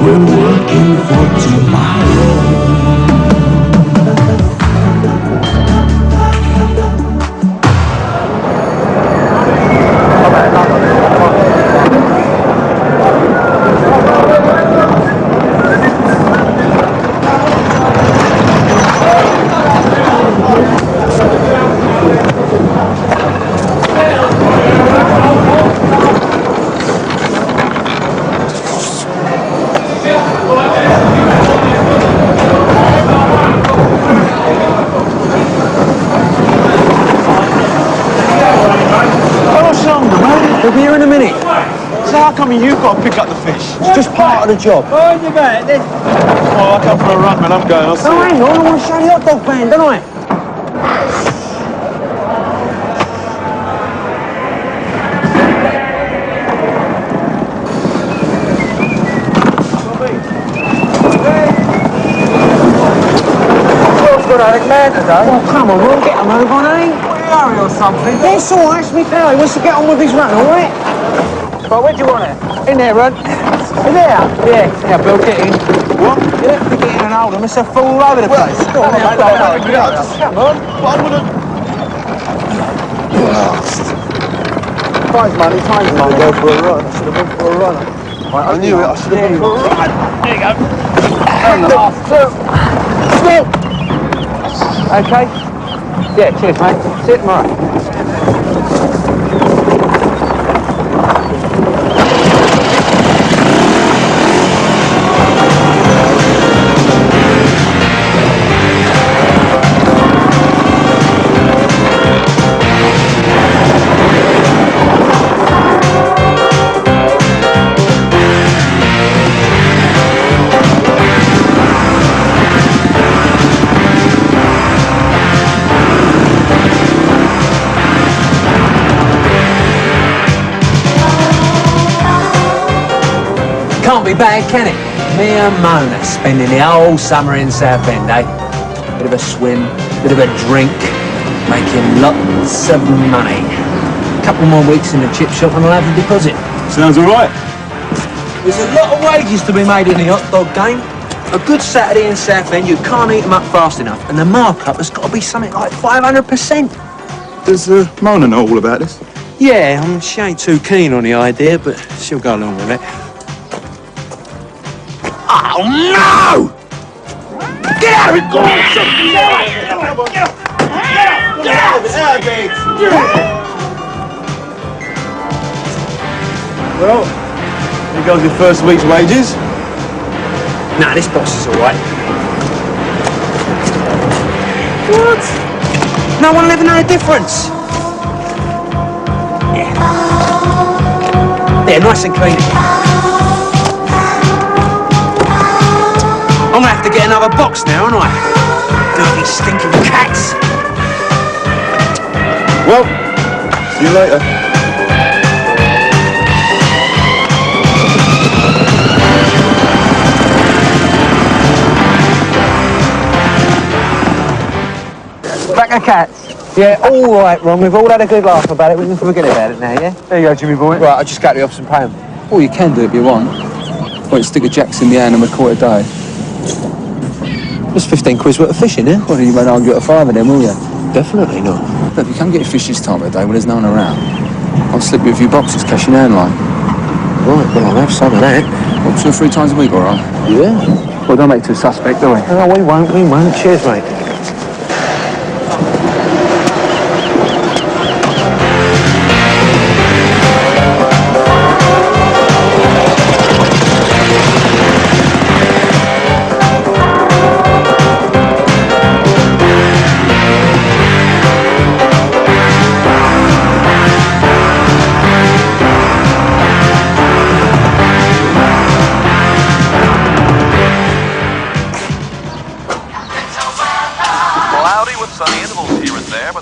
We're working for tomorrow. We'll be here in a minute. So how come you've got to pick up the fish? It's just part of the job. Oh, you bet. Oh, I come for a run when I'm going. I'll see. Oh, hang on, I want to show you the hot dog van, don't I? What's got Alec man today? Oh, come on, we'll get him over on, eh? Hurry or something. It's all right, it's me pal. He wants to get on with his run, all right? Right, where do you want it? In there, Run. In there? Yeah, Bill, get in. What? You have to get in and hold him. It's a fool all over the place. Come on, mate. Come on. But I'm gonna... Time's money. Go for a run. I should have gone for a run. Right, I knew it. I should have gone for a run. There you go. And the last two. Stop! Okay? Yeah, cheers, mate. See you tomorrow. Can't be bad, can it? Me and Mona spending the whole summer in Southend, eh? Bit of a swim, bit of a drink, making lots of money. Couple more weeks in the chip shop and I'll have the deposit. Sounds all right. There's a lot of wages to be made in the hot dog game. A good Saturday in Southend, you can't eat them up fast enough, and the markup has got to be something like 500%. Does Mona know all about this? Yeah, she ain't too keen on the idea, but she'll go along with it. Oh, no! Get out of it! Go on! Get out! Well, here goes your first week's wages. Nah, this box is all right. What? No one will ever know the difference. Yeah, nice and clean. I'm gonna have to get another box now, aren't I? Dirty, stinking cats. Well, see you later. Back of cats. Yeah, all right, Ron. We've all had a good laugh about it. We can forget about it now, yeah? There you go, Jimmy boy. Right, I'll just go to the office and pay him. Well, you can do it if you want. Won't stick a jacks in the hand and record a day. There's 15 quid's worth of fish in here. Well, then you won't argue at a fiver then, will you? Definitely not. Look, if you can't get your fish this time of the day when there's no one around, I'll slip you a few boxes, cash your hand line. Right, well, I'll have some of that. Well, 2 or 3 times a week, all right? Yeah. Well, don't make it too suspect, do we? No, we won't. Cheers, mate.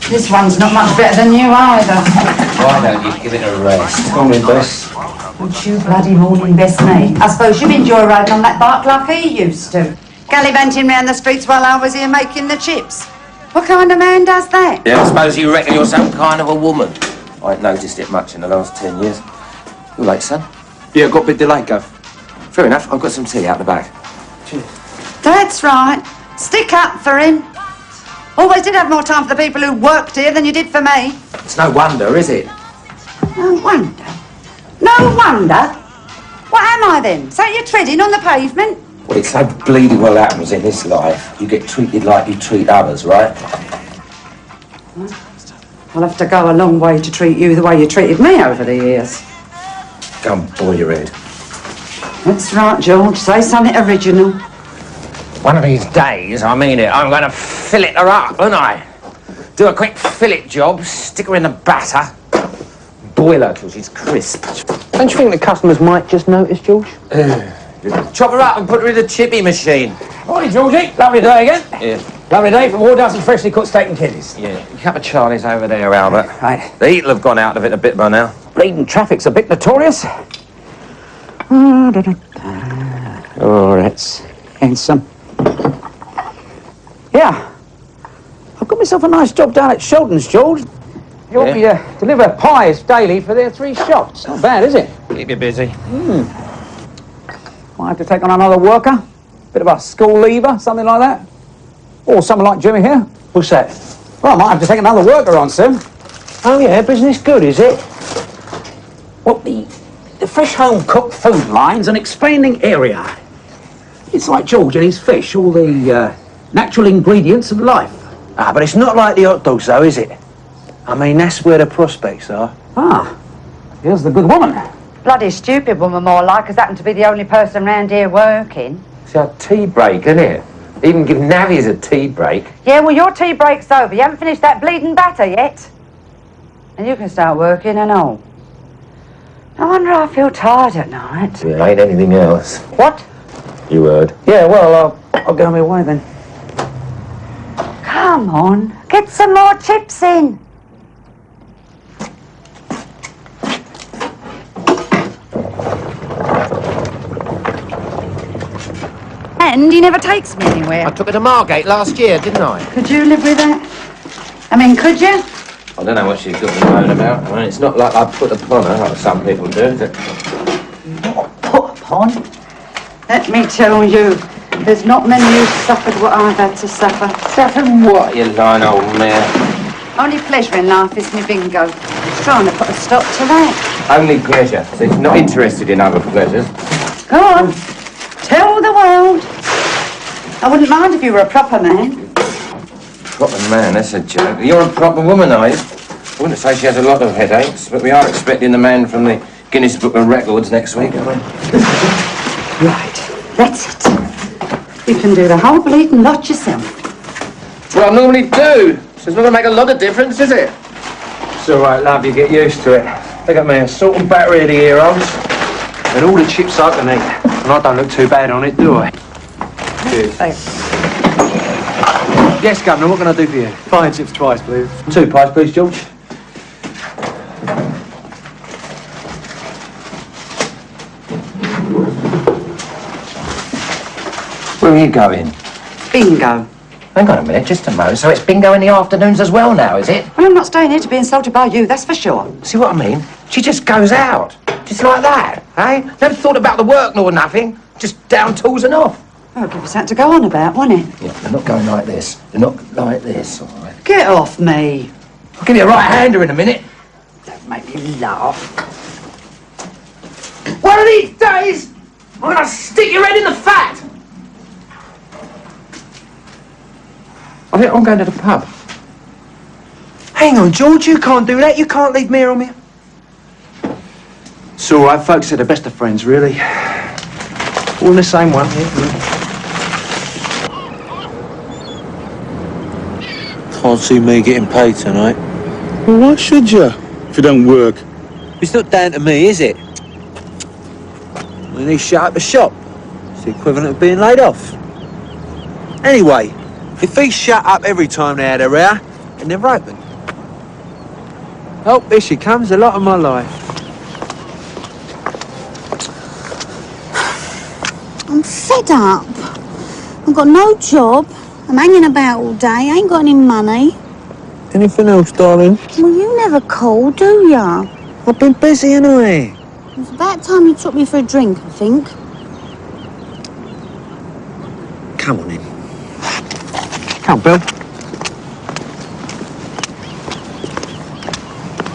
This one's not much better than you either. Why don't you give it a rest? Morning, Bess. Would you bloody morning best me? I suppose you'd enjoy riding on that bike like he used to. Gallivanting round the streets while I was here making the chips. What kind of man does that? Yeah, I suppose you reckon you're some kind of a woman. I ain't noticed it much in the last 10 years. You late, son? Yeah, got a bit delayed, Gav. Fair enough, I've got some tea out the back. That's right. Stick up for him. Always did have more time for the people who worked here than you did for me. It's no wonder, is it? No wonder. No wonder? What am I then? So you're treading on the pavement? Well, it's so bleeding well happens in this life. You get treated like you treat others, right? I'll have to go a long way to treat you the way you treated me over the years. Go and boil your head. That's right, George. Say something original. One of these days, I mean it, I'm going to fillet her up, won't I? Do a quick fillet job, stick her in the batter, boil her till she's crisp. Don't you think the customers might just notice, George? Chop her up and put her in the chippy machine. Morning, Georgie. Lovely day again. Yeah. Lovely day for 4 dozen freshly cooked steak and kidneys. Yeah, a cup of Charlie's over there, Albert. Right. The heat'll have gone out of it a bit by now. Bleeding traffic's a bit notorious. Oh, that's handsome. Yeah. I've got myself a nice job down at Sheldon's, George. You want me to deliver pies daily for their 3 shops. Not bad, is it? Keep you busy. Might have to take on another worker. Bit of a school leaver, something like that. Or someone like Jimmy here. What's that? Well, I might have to take another worker on soon. Oh, yeah, business good, is it? Well, the fresh home cooked food line's an expanding area. It's like George and his fish, all the natural ingredients of life. Ah, but it's not like the hot dogs, though, is it? I mean, that's where the prospects are. Ah, here's the good woman. Bloody stupid woman, more like, has happened to be the only person round here working. It's our tea break, isn't it? Even give navvies a tea break. Yeah, well, your tea break's over. You haven't finished that bleeding batter yet. And you can start working and all. No wonder I feel tired at night. Yeah, ain't anything else. What? You heard. Yeah, well, I'll go on my way then. Come on, get some more chips in. And he never takes me anywhere. I took her to Margate last year, didn't I? Could you live with that? I mean, could you? I don't know what she's got to moan about. I mean, it's not like I put upon her, like some people do, is it? Not put upon. Let me tell you, there's not many who've suffered what I've had to suffer. Suffered what, you lying old mare? Only pleasure in life is my bingo. Trying to put a stop to that. Only pleasure. So she's not interested in other pleasures. Go on, tell the world. I wouldn't mind if you were a proper man. Proper man, that's a joke. You're a proper woman, are you? I wouldn't say she has a lot of headaches, but we are expecting the man from the Guinness Book of Records next week, aren't we? Right, that's it. You can do the whole bleeding lot yourself. Well, I normally do. So it's not going to make a lot of difference, is it? It's all right, love, you get used to it. Look at me, a salt and battery of the heroes. And all the chips I can eat. And I don't look too bad on it, do I? Cheers. Thanks. Yes, Governor, what can I do for you? Pie and chips twice, please. 2 pies, please, George. Where are you going? Bingo. Hang on a minute, just a moment. So it's bingo in the afternoons as well now, is it? Well, I'm not staying here to be insulted by you, that's for sure. See what I mean? She just goes out. Just like that, eh? Never thought about the work nor nothing. Just down tools and off. Well, give you something to go on about, won't it? Yeah, they're not going like this. They're not like this, all right? Get off me. I'll give you a right-hander in a minute. Don't make me laugh. One of these days, I'm going to stick your head in the fat. I think I'm going to the pub. Hang on, George, you can't do that. You can't leave me here on me. It's all right, folks are the best of friends, really. All in the same one, yeah. Can't see me getting paid tonight. Well, why should you, if you don't work? It's not down to me, is it? When he shut up the shop, it's the equivalent of being laid off. Anyway, if he shut up every time they had a row, they never opened. Oh, here she comes, the lot of my life. I'm fed up. I've got no job. I'm hanging about all day. I ain't got any money. Anything else, darling? Well, you never call, do ya? I've been busy, ain't I? It's about time you took me for a drink, I think. Come on in. Come on, Bill.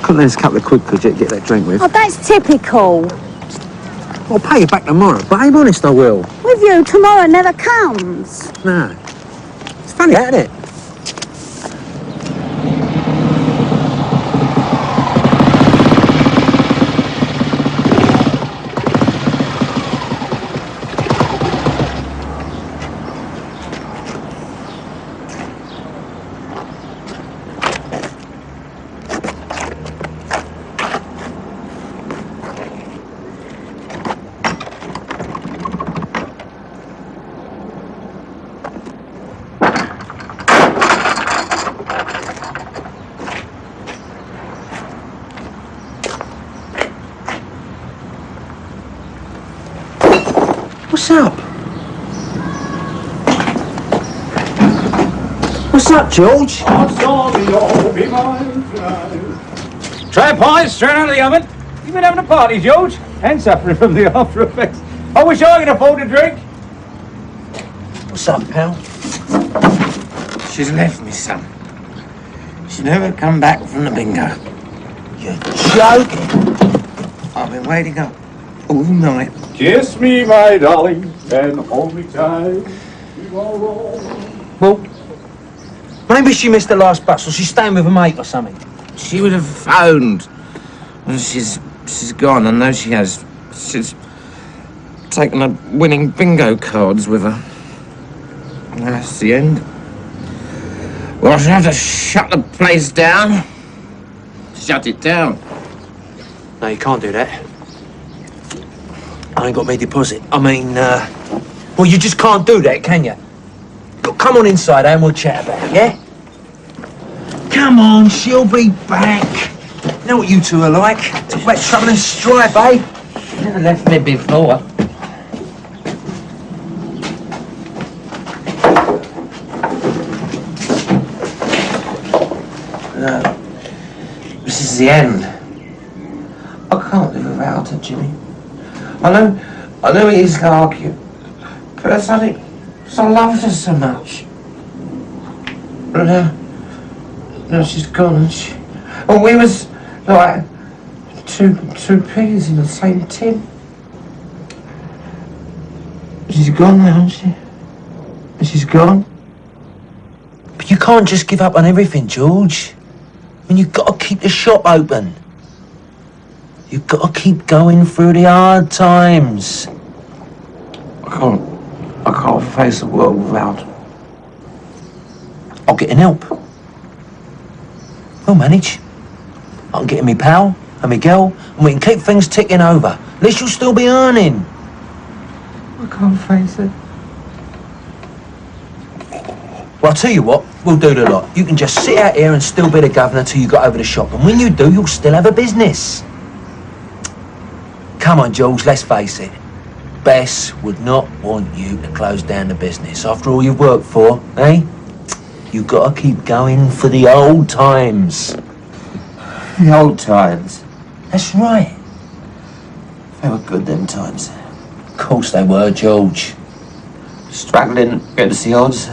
Couldn't lend us a couple of quid, could you, to get that drink with? Oh, that's typical. I'll pay you back tomorrow, but I'm honest, I will. With you, tomorrow never comes. No. It's funny, isn't it? What's up? What's up, George? Try a pie straight out of the oven. You've been having a party, George, and suffering from the after effects. I wish I could afford a drink. What's up, pal? She's left me, son. She's never come back from the bingo. You're joking. I've been waiting up all night. Kiss me, my darling, and hold me tight. Well, maybe she missed the last bus, or she's staying with a mate or something. She would have phoned. Well, she's gone. I know she has. She's taken her winning bingo cards with her. And that's the end. Well, I shall have to shut the place down. Shut it down. No, you can't do that. I ain't got my deposit. I mean, well, you just can't do that, can you? Look, come on inside, and we'll chat about it, yeah? Come on, she'll be back. You know what you two are like? Talk about trouble and strife, eh? Never left me before. This is the end. I can't live without her, Jimmy. I know it is to argue, but I think I loved her so much. But now she's gone, and we was like two pigs in the same tin. She's gone now, isn't she? She's gone. But you can't just give up on everything, George. I mean, you've got to keep the shop open. You've got to keep going through the hard times. I can't face the world without her. I'll get in help. We'll manage. I can get in me pal and me girl, and we can keep things ticking over. At least you'll still be earning. I can't face it. Well, I'll tell you what, we'll do the lot. You can just sit out here and still be the governor till you got over the shop, and when you do, you'll still have a business. Come on, Jules, let's face it. Bess would not want you to close down the business after all you've worked for, eh? You've got to keep going for the old times. The old times? That's right. They were good, them times. Of course they were, George. Struggling against the odds.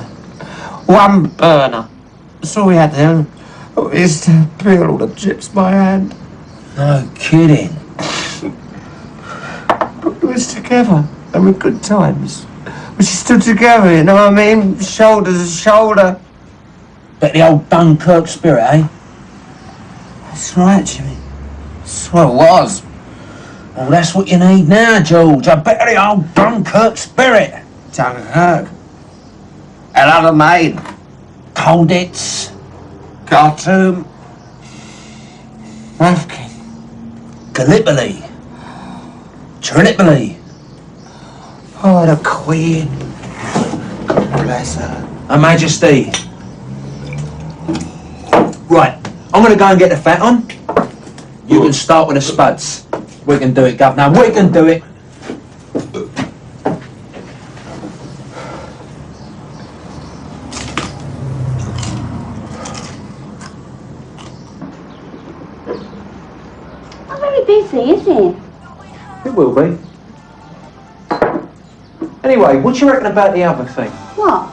One burner. That's all we had then. We used to peel all the chips by hand. No kidding. But we was together, and with good times. We stood together, you know what I mean? Shoulder to shoulder. Bet the old Dunkirk spirit, eh? That's right, Jimmy. That's what it was. Well, that's what you need now, George. I bet the old Dunkirk spirit. Dunkirk. Another maid. Colditz. Khartoum. Rafkin. Gallipoli. Tripoli. Oh, the Queen. God bless her. Her Majesty. Right, I'm going to go and get the fat on. You can start with the spuds. We can do it, Governor. We can do it. Not very busy, is it? It will be. Anyway, what do you reckon about the other thing? What?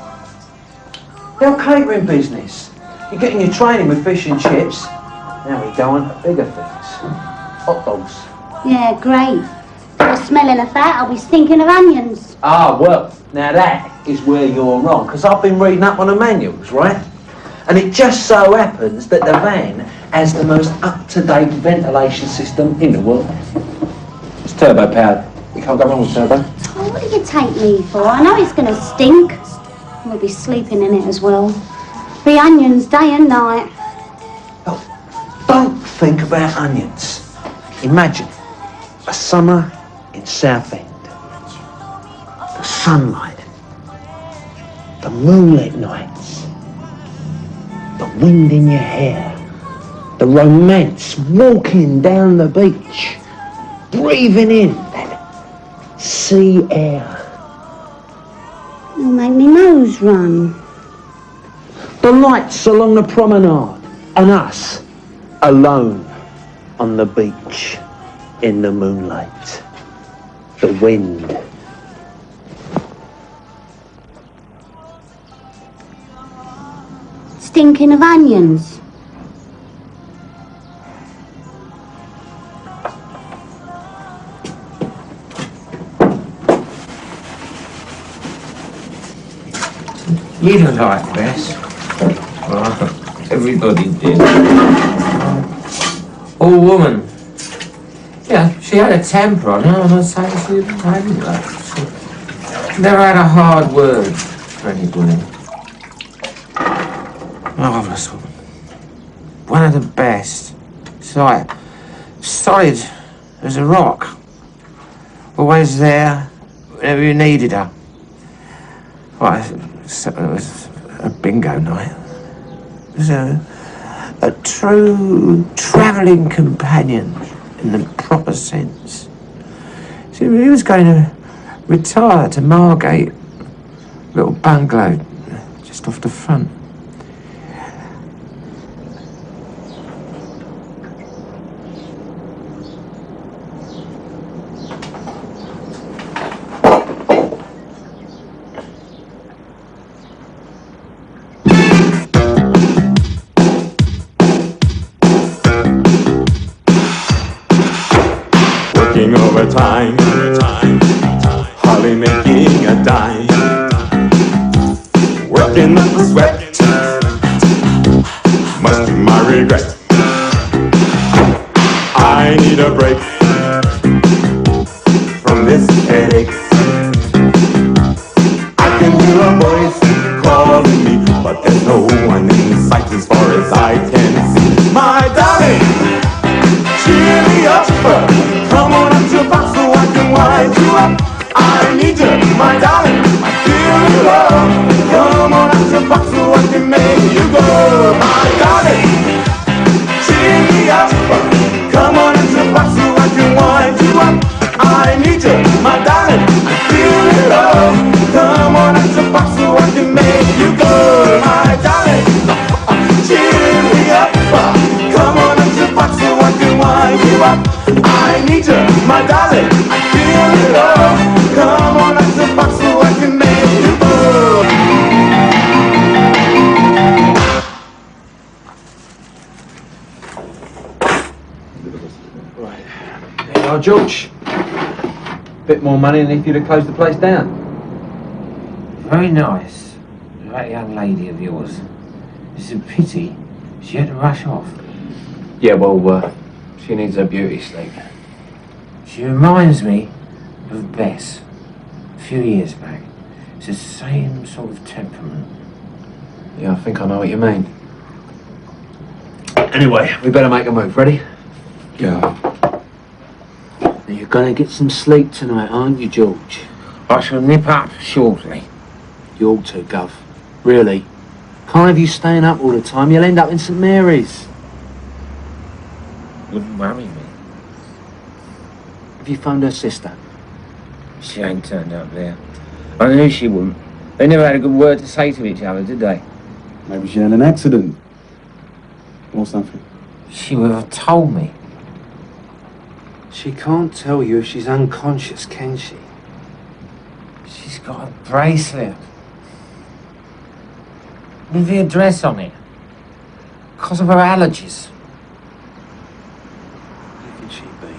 The catering business. You're getting your training with fish and chips. Now we go on to bigger things. Hot dogs. Yeah, great. Instead of smelling of fat, I'll be stinking of onions. Ah, well, now that is where you're wrong, because I've been reading up on the manuals, right? And it just so happens that the van has the most up-to-date ventilation system in the world. It's turbo-powered. You can't go wrong with turbo. Oh, what do you take me for? I know it's going to stink. We'll be sleeping in it as well. Be onions day and night. Oh, don't think about onions. Imagine a summer in Southend. The sunlight. The moonlit nights. The wind in your hair. The romance walking down the beach. Breathing in that sea air. It'll make me nose run. The lights along the promenade. And us, alone on the beach in the moonlight. The wind. Stinking of onions. You don't like Bess. Oh, everybody did. Oh, woman. Yeah, she had a temper on her. I'm not saying she hadn't that. She never had a hard word for anybody. Marvellous woman. One of the best. It's like solid as a rock. Always there whenever you needed her. Well, except it was a bingo night. It was a true travelling companion in the proper sense. See, he was going to retire to Margate, little bungalow just off the front. Overtime, hardly making a dime, working up the sweat, much to my regret. I need a break from this headache. I can hear a voice calling me, but there's no one in sight as far as I can see. My darling, cheer me up, come on up to box so I can wind you up. I need you, my darling, I feel your love. Come on up to box so I can make you go. My darling, cheer me up, come on up to box so I can wind you up. I need you, my darling, I feel your love. Come on up to box so I can make you go. My darling, cheer me up, come on up to box so I can wind you up. I need you, my darling, I feel your love. Come on up to box so I can make you go. Right. There you are, George. Bit more money than if you'd have closed the place down. Very nice. That young lady of yours. It's a pity she had to rush off. Yeah, well, she needs her beauty sleep. She reminds me of Bess, a few years back. It's the same sort of temperament. Yeah, I think I know what you mean. Anyway, we better make a move. Ready? Yeah. Now, you're gonna get some sleep tonight, aren't you, George? I shall nip up shortly. You ought to, Gov. Really. Can't have you staying up all the time. You'll end up in St Mary's. Wouldn't worry me. Have you phoned her sister? She ain't turned up there. I knew she wouldn't. They never had a good word to say to each other, did they? Maybe she had an accident. Or something. She would have told me. She can't tell you if she's unconscious, can she? She's got a bracelet with the address on it because of her allergies. Where can she be?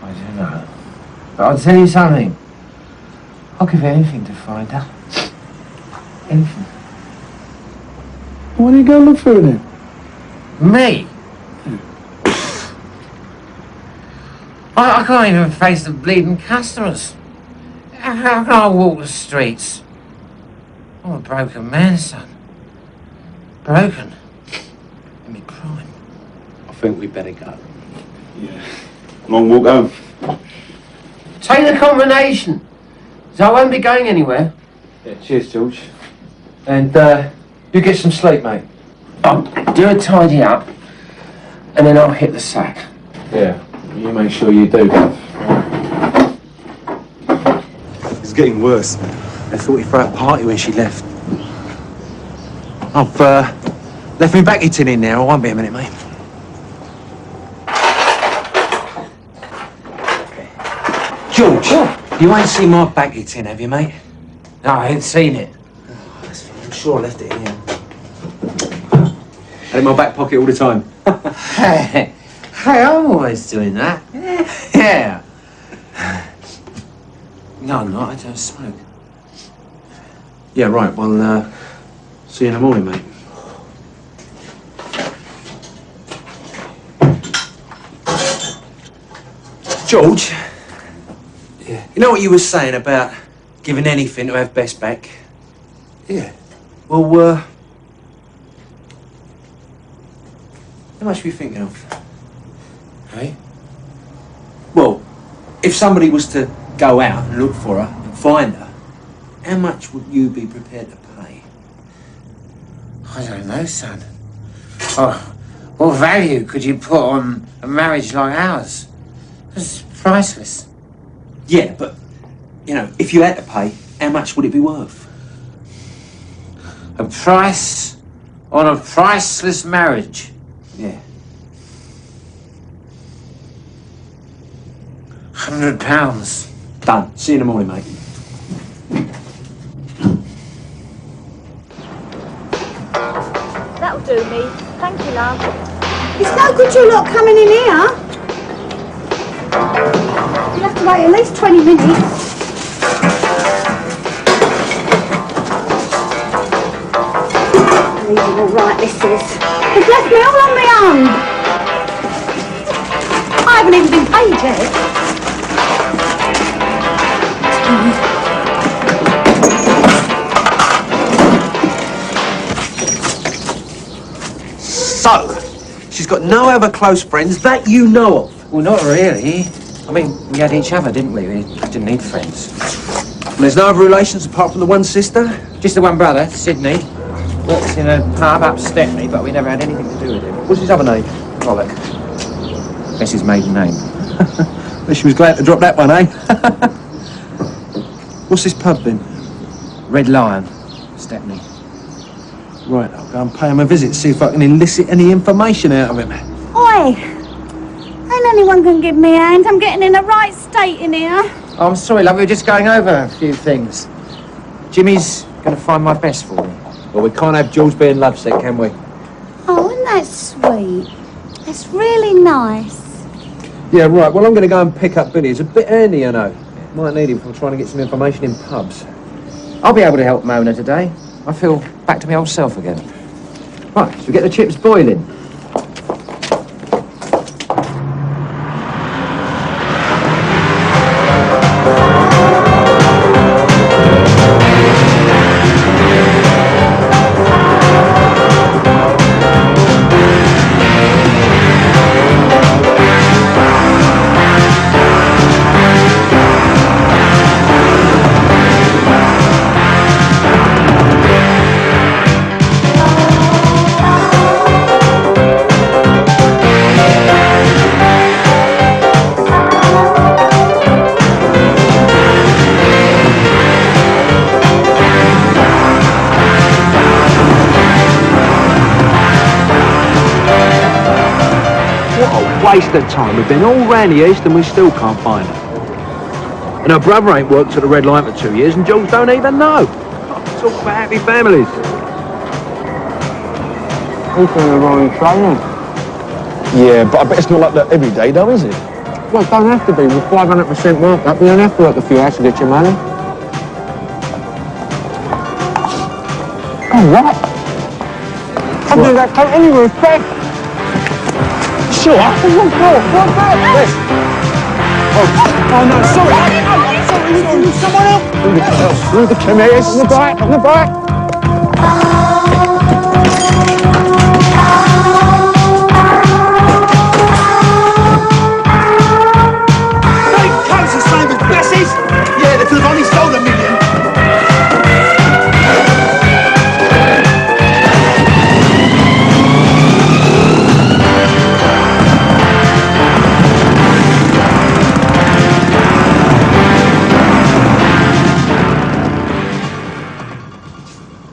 I don't know. But I'll tell you something. I'll give anything to find her. Anything. Why don't you go look for her then? Me? I can't even face the bleeding customers. How can I walk the streets? I'm a broken man, son. Broken. In me prime. I think we'd better go. Yeah. Long walk home. Take the combination. So I won't be going anywhere. Yeah, cheers, George. And, you get some sleep, mate. I'll do a tidy up, and then I'll hit the sack. Yeah, you make sure you do, Gav. It's getting worse. I thought he'd throw a party when she left. I've, left my baccy tin in there. I won't be a minute, mate. George, you ain't seen my baccy tin, have you, mate? No, I ain't seen it. I'm sure I left it here. Had it in my back pocket all the time. Hey, I'm always doing that. Yeah. No, I'm not. I don't smoke. Yeah, right. Well, see you in the morning, mate. George. Yeah. You know what you were saying about giving anything to have Bess back? Yeah. Well, how much were you thinking of? Hey? Well, if somebody was to go out and look for her and find her, how much would you be prepared to pay? I don't know, son. Oh, what value could you put on a marriage like ours? It's priceless. Yeah, but, you know, if you had to pay, how much would it be worth? A price on a priceless marriage. Yeah. £100. Done. See you in the morning, mate. That'll do me. Thank you, love. It's no good you lot coming in here. You'll have to wait at least 20 minutes. All right, this is. They've left me all on my own. I haven't even been paid yet. So, she's got no other close friends that you know of? Well, not really. I mean, we had each other, didn't we? We didn't need friends. There's no other relations apart from the one sister? Just the one brother, Sydney. Works in a pub up Stepney, but we never had anything to do with him. What's his other name? Pollock. That's his maiden name. Well, she was glad to drop that one, eh? What's this pub then? Red Lion, Stepney. Right, I'll go and pay him a visit, see if I can elicit any information out of him. Oi! Ain't anyone can give me a hand. I'm getting in a right state in here. Oh, I'm sorry, love. We were just going over a few things. Jimmy's going to find my best for me. Well, we can't have George being lovesick, can we? Oh, isn't that sweet? That's really nice. Yeah, right. Well, I'm going to go and pick up Billy. It's a bit handy, you know. Might need him for trying to get some information in pubs. I'll be able to help Mona today. I feel back to my old self again. Right, should we get the chips boiling? Waste of time. We've been all round the east and we still can't find her. And And her brother ain't worked at the Red Light for 2 years, and Jules don't even know. Talk about happy families. Who's in the wrong training? Yeah, but I bet it's not like that every day, though, is it? Well, it don't have to be. With 500% markup, you don't have to work a few hours to get your money. Oh, what? I'll do that coat anywhere, Fred. Sure. What's that? Yes. Oh, no, sorry. Someone else. Through the chemist. On the back. Coats the same as Bessie's? Yeah, they could have only sold 1 million.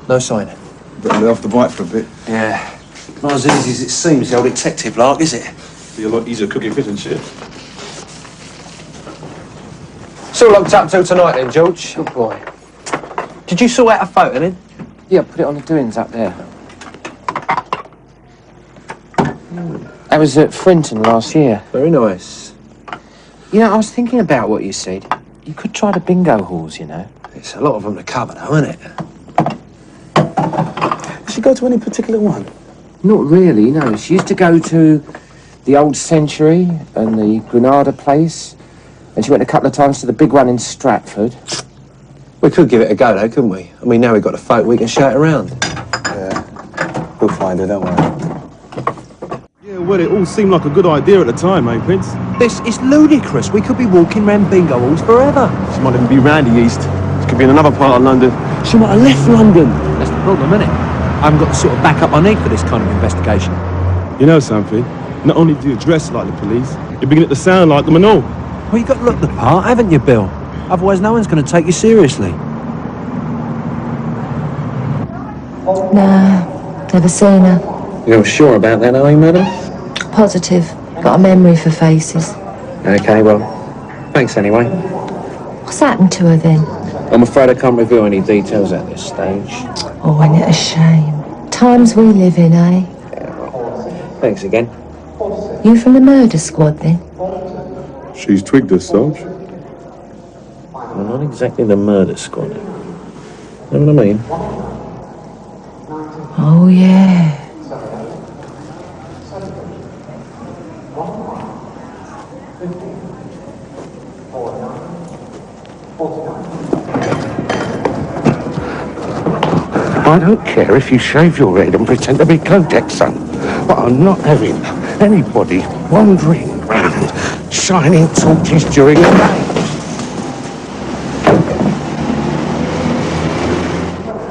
No sign. Better lay off the bike for a bit. Yeah. Not as easy as it seems, the old detective lark, is it? Be a lot easier cooking fish and chips. Still locked up till tonight then, George? Good boy. Did you sort out a photo then? Yeah, put it on the doings up there. I was at Frinton last year. Very nice. You know, I was thinking about what you said. You could try the bingo halls, you know. It's a lot of them to cover though, isn't it? Did she go to any particular one? Not really, no. She used to go to the Old Century and the Granada Place, and she went a couple of times to the big one in Stratford. We could give it a go though, couldn't we? I mean, now we've got a photo, we can show it around. Yeah. We'll find her, don't worry. Yeah, well, it all seemed like a good idea at the time, eh, Pince? This is ludicrous. We could be walking round bingo halls forever. She might even be round the east. She could be in another part of London. She might have left London. That's the problem, isn't it? I haven't got the sort of backup I need for this kind of investigation. You know something? Not only do you dress like the police, you're beginning to sound like them and all. Well, you've got to look the part, haven't you, Bill? Otherwise, no one's going to take you seriously. No, never seen her. You're sure about that, are you, madam? Positive. Got a memory for faces. OK, well, thanks anyway. What's happened to her then? I'm afraid I can't reveal any details at this stage. Oh, ain't it a shame? Times we live in, eh? Yeah, well, thanks again. You from the murder squad, then? She's twigged us, Sarge. Well, not exactly the murder squad. Know what I mean? Oh, yeah. I don't care if you shave your head and pretend to be Kodak, son, but I'm not having anybody wandering round shining torches during the day.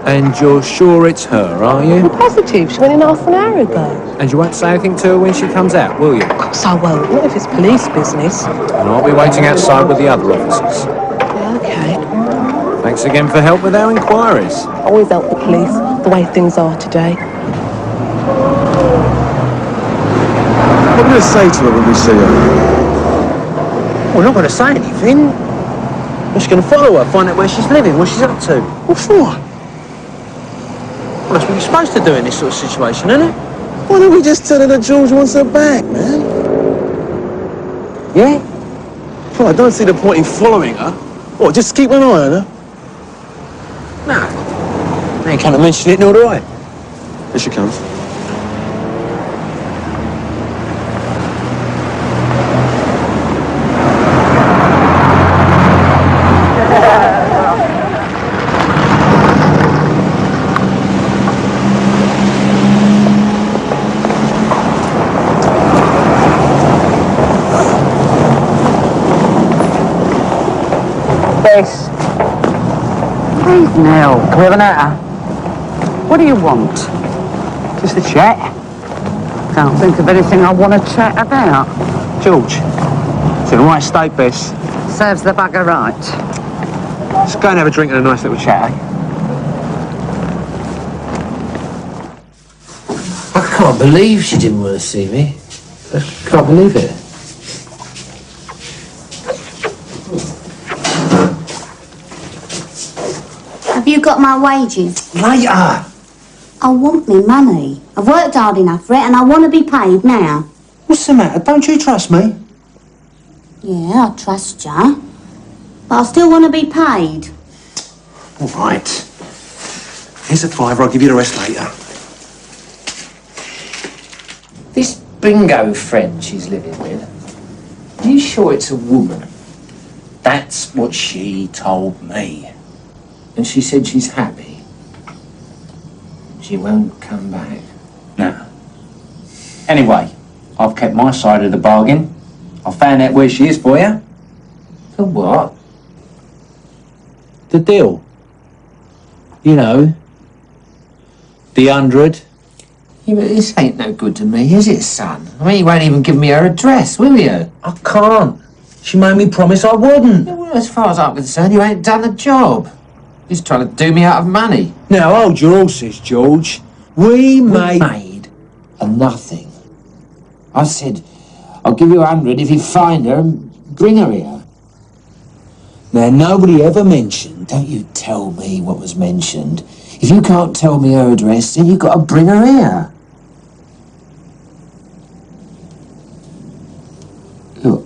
And you're sure it's her, are you? I'm positive. She went in half an hour ago. And you won't say anything to her when she comes out, will you? Of course I won't. Not if it's police business. And I'll be waiting outside with the other officers. Yeah, OK. Thanks again for help with our inquiries. Always help the police, the way things are today. What are we going to say to her when we see her? We're not going to say anything. We're just going to follow her, find out where she's living, what she's up to. What for? Well, that's what you're supposed to do in this sort of situation, isn't it? Why don't we just tell her that George wants her back, man? Yeah? Well, I don't see the point in following her. What, just keep an eye on her? No. They ain't come to mention it, nor do I. Here she comes. Yes. Please, Nell. Can we have an hour? What do you want? Just a chat. Can't think of anything I want to chat about. George, it's in the right state, Bess. Serves the bugger right. Let's go and have a drink and a nice little chat, eh? I can't believe she didn't want to see me. I can't believe it. Have you got my wages? Later. I want me money. I've worked hard enough for it and I want to be paid now. What's the matter? Don't you trust me? Yeah, I trust you. But I still want to be paid. All right. Here's a fiver. I'll give you the rest later. This bingo friend she's living with, are you sure it's a woman? That's what she told me. And she said she's happy. She won't come back. No. Anyway, I've kept my side of the bargain. I found out where she is for you. For what? The deal. You know. The 100. Yeah, but this ain't no good to me, is it, son? I mean, you won't even give me her address, will you? I can't. She made me promise I wouldn't. Yeah, well, as far as I'm concerned, you ain't done the job. You're just trying to do me out of money. Now, hold your horses, George. We made a nothing. I said, I'll give you 100 if you find her and bring her here. Now, nobody ever mentioned... Don't you tell me what was mentioned. If you can't tell me her address, then you've got to bring her here. Look,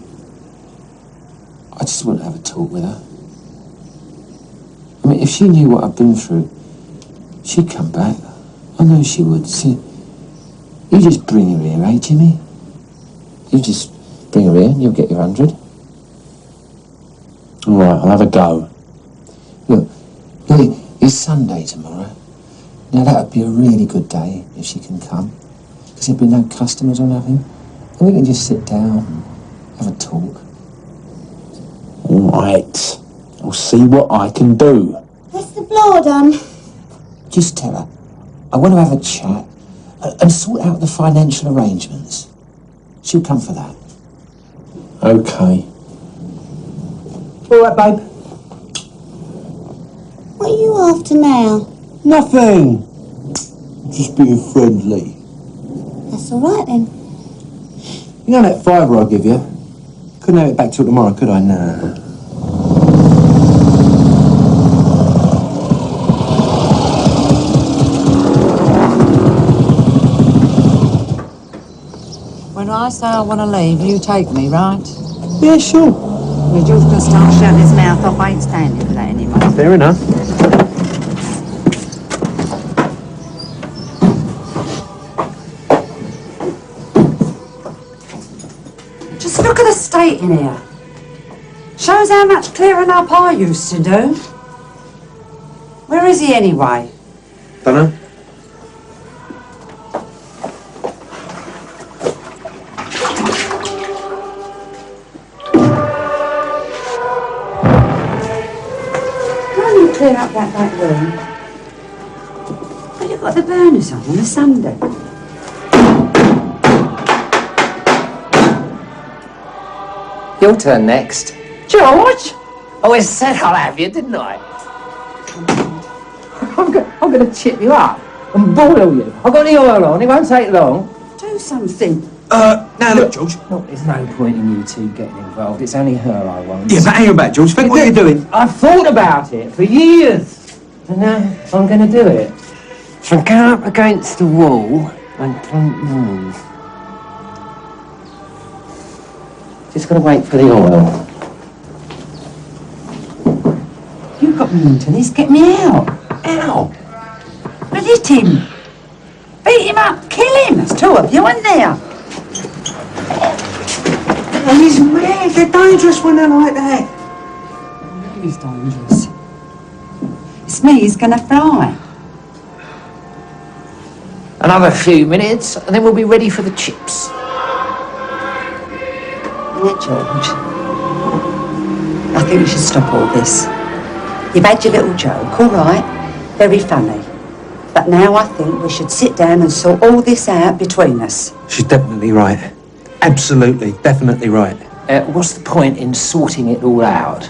I just want to have a talk with her. I mean, if she knew what I've been through, she'd come back. I know she would. You just bring her here, eh, Jimmy? You just bring her here and you'll get your 100. All right, I'll have a go. Look, it's Sunday tomorrow. Now, that would be a really good day if she can come. Because there'd be no customers or nothing. And we can just sit down and have a talk. All right. I'll see what I can do. What's the blow done? Just tell her, I want to have a chat and sort out the financial arrangements. She'll come for that. Okay. All right, babe. What are you after now? Nothing. Just being friendly. That's all right then. You know that fiver I give you? Couldn't have it back till tomorrow, could I? Nah. When I say I want to leave, you take me, right? Yeah, sure. We're just going to start shutting his mouth off. I ain't standing for that anymore. Fair enough. Just look at the state in here. Shows how much clearing up I used to do. Where is he anyway? Dunno. Clear up that back room. Well, you've got the burners on a Sunday. Your turn next. George! Oh, I said I'll have you, didn't I? I'm going to chip you up and boil you. I've got the oil on, it won't take long. Do something. Now look, George. Look, there's no point in you two getting involved. It's only her I want. Yeah, but hang on back, George. Think what you're doing. I've thought about it for years. And now I'm going to do it. If I go up against the wall, I don't move. Just got to wait for the oil. You got me into this. Get me out. Ow! But hit him. Beat him up. Kill him. There's two of you, isn't there? Oh, he's mad. They're dangerous when they're like that. I know he's dangerous. It's me he's going to fly. Another few minutes, and then we'll be ready for the chips. Yeah, George. I think we should stop all this. You've had your little joke, all right. Very funny. But now I think we should sit down and sort all this out between us. She's definitely right. Absolutely, definitely right. What's the point in sorting it all out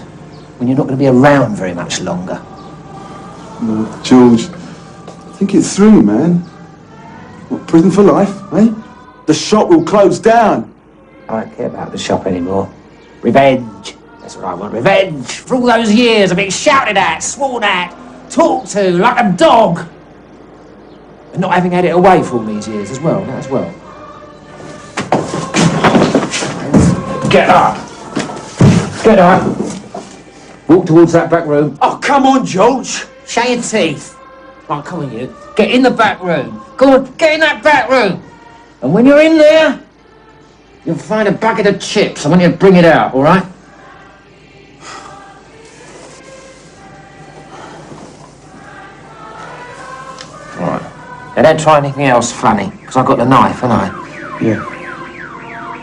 when you're not going to be around very much longer? No, George, think it through, man. What, prison for life, eh? The shop will close down. I don't care about the shop anymore. Revenge. That's what I want. Revenge. For all those years of being shouted at, sworn at, talk to, like a dog. And not having had it away for all these years as well, that as well. Get up. Get up. Walk towards that back room. Oh, come on, George. Show your teeth. Right, come on, you. Get in the back room. Go on, get in that back room. And when you're in there, you'll find a bucket of chips. I want you to bring it out, all right? Right. Now, don't try anything else funny, because I've got the knife, haven't I? Yeah.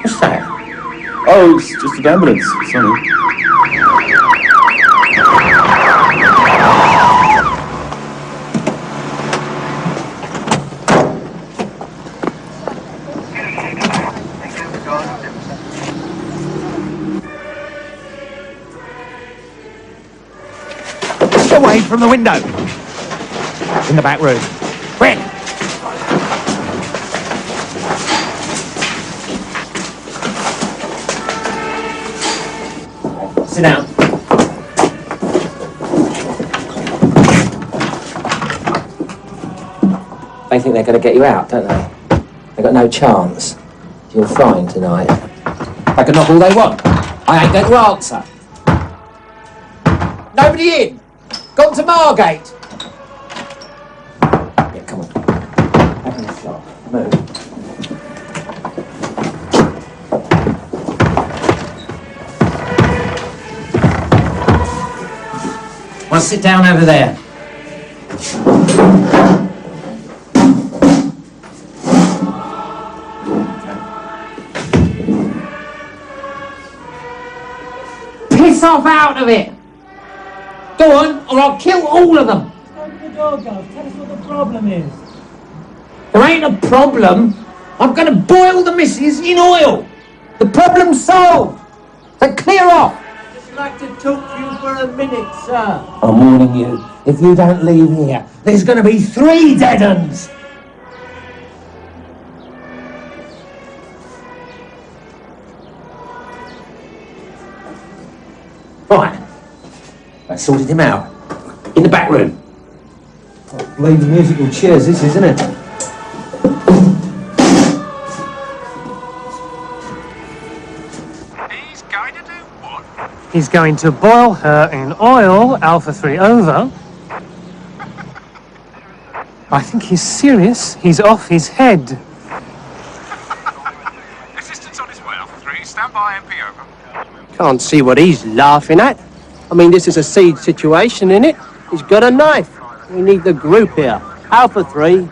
What's that? Oh, it's just an ambulance, Sonny. Away from the window. In the back room. Quick! Sit down. They think they're going to get you out, don't they? They've got no chance. You'll find tonight. They can knock all they want. I ain't going to answer. Nobody in. Gone to Margate. Yeah, come on. Open the shop. Move. Well, sit down over there. Piss off out of it! Go on, or I'll kill all of them! Open the door, Gov. Tell us what the problem is. There ain't a problem. I'm going to boil the missus in oil. The problem's solved. So clear off. I'd just like to talk to you for a minute, sir. I'm warning you, if you don't leave here, there's going to be 3 dead uns. Right. I sorted him out. In the back room. Bleeding musical chairs, this, isn't it? He's going to boil her in oil, Alpha 3 over. I think he's serious. He's off his head. Assistance on his way, Alpha 3. Stand by, MP over. Can't see what he's laughing at. I mean, this is a siege situation, innit? He's got a knife. We need the group here. Alpha 3. Do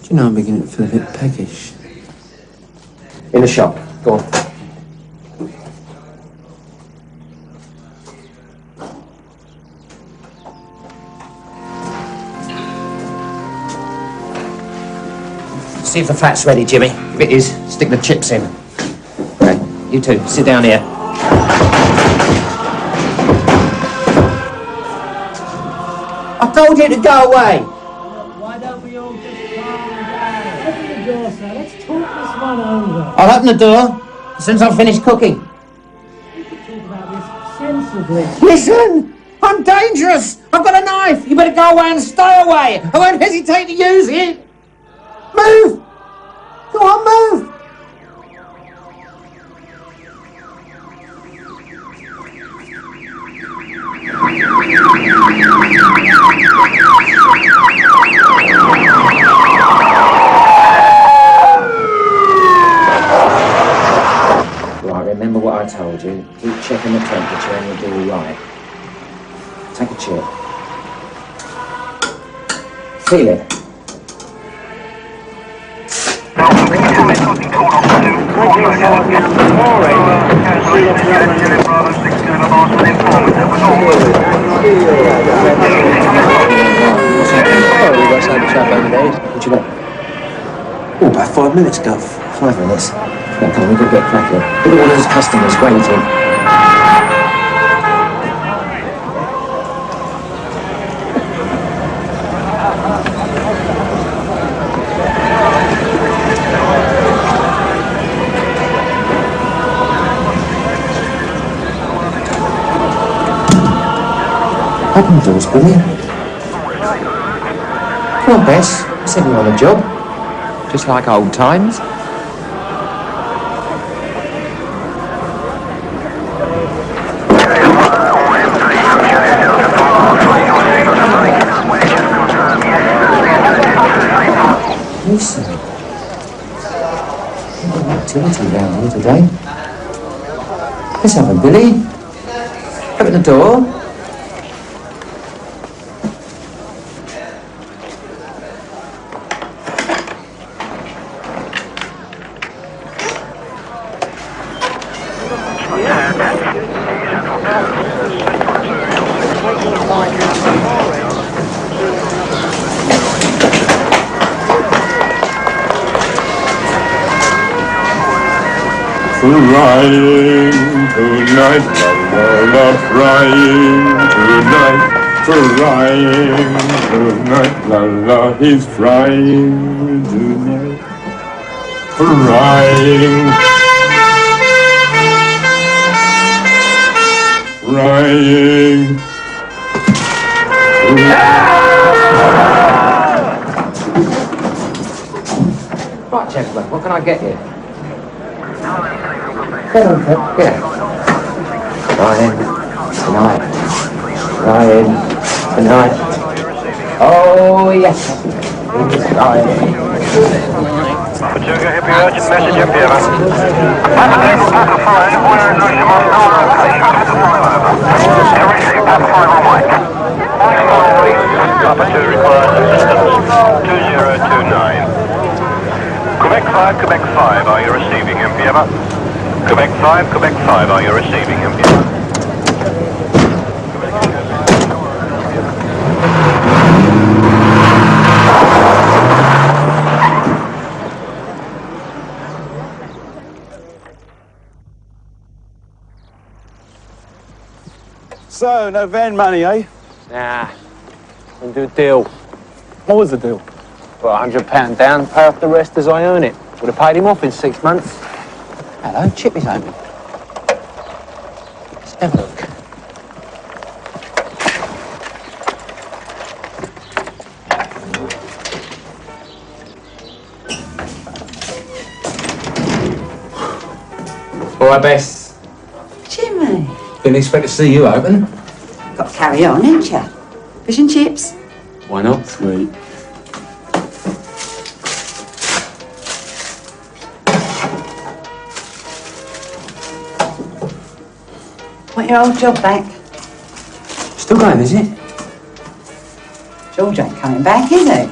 you know I'm beginning to feel a bit peckish? In the shop. Go on. See if the flat's ready, Jimmy. If it is, stick the chips in. Okay, you two, sit down here. I told you to go away. Why don't we all just calm down? Open the door, sir. Let's talk this one over. I'll open the door as soon as I've finished cooking. We could talk about this sensibly. Listen! I'm dangerous! I've got a knife! You better go away and stay away! I won't hesitate to use it! Move! Go on, move! Right, remember what I told you. Keep checking the temperature and you'll do all right. Take a chill. Feel it. What you got? Oh, about 5 minutes, Gov. 5 minutes. Now come on, we've got to get cracking. Look at all those customers waiting. Open the doors, will you? Come on, Bess. Send you on a job. Just like old times. Listen. Activity down here today. Let's have a Billy. Open the door. Frying tonight, la la la, frying tonight, frying tonight, la la, he's frying tonight, frying, frying. Right, gentlemen, what can I get you? Get on, Pep, get out. Ryan, tonight. Ryan, tonight. Oh, yes. Ryan. Pachanga, hippie, urgent message, hippie, over. Papa Table, Papa 5, where is Lucian no location? Every receive Papa 5 on mic. Papa 2 requires assistance. 2029. Quebec 5, are you receiving, MP, over? Quebec 5, are you receiving, MP, over? So, no van money, eh? Nah, we'll do a deal. What was the deal? Well, £100 down, pay off the rest as I earn it. Would have paid him off in 6 months. Hello, Chip is open. Let's have a look. All right, Bess. Jimmy, Didn't expect to see you open. got to carry on, ain't you? Fish and chips? Why not? Sweet. Want your old job back? Still going, is it? George ain't coming back, is he?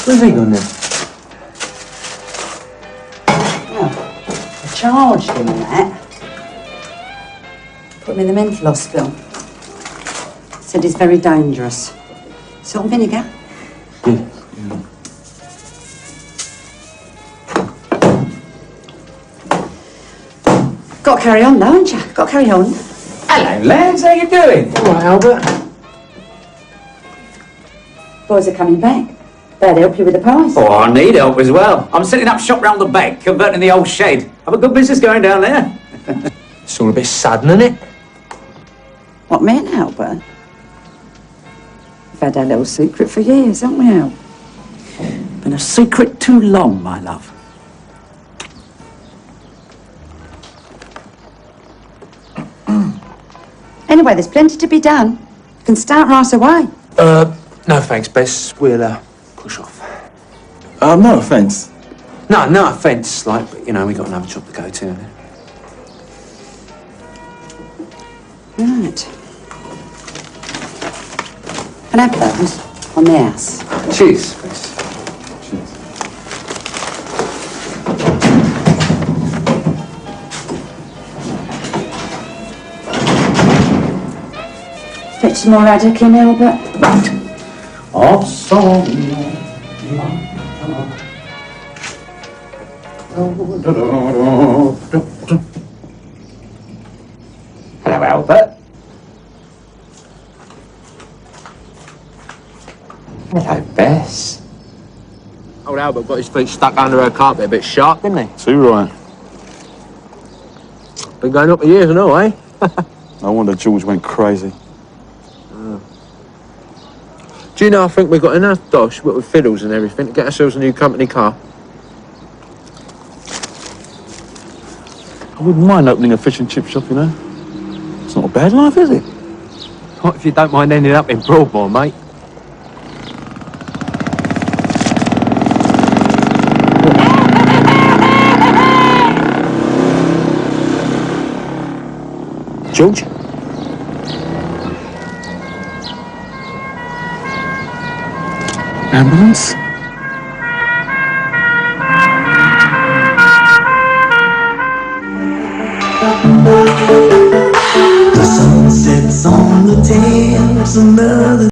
Where's he gone then? Oh, I charged him and that. Put him in the mental hospital. Said he's very dangerous. Salt and vinegar? Yeah. Got to carry on though, haven't you? Got to carry on. Hello, lads. How you doing? All right, Albert. Boys are coming back. They'd help you with the price. Oh, I need help as well. I'm setting up shop round the back, converting the old shed. Have a good business going down there. It's all a bit sudden, isn't it? What, me and Albert? We've had our little secret for years, haven't we, Al? Been a secret too long, my love. Anyway, there's plenty to be done. You can start right away. No thanks, Bess. We'll, push off. No offence. No offence, like, but, you know, we got another job to go to. Right. Can I have those on the house? Cheers, Bess. Fetch some more haddock in, Albert. Oh, sorry. Hello, Albert. Hello, Bess. Old Albert got his feet stuck under her carpet a bit sharp, didn't he? Too right. Been going up for years and all, eh? No wonder George went crazy. Do you know, I think we've got enough dosh, what with fiddles and everything, to get ourselves a new company car. I wouldn't mind opening a fish and chip shop, you know. It's not a bad life, is it? Not if you don't mind ending up in Broadmoor, mate. George? Ambulance? The sun sets on the tail of another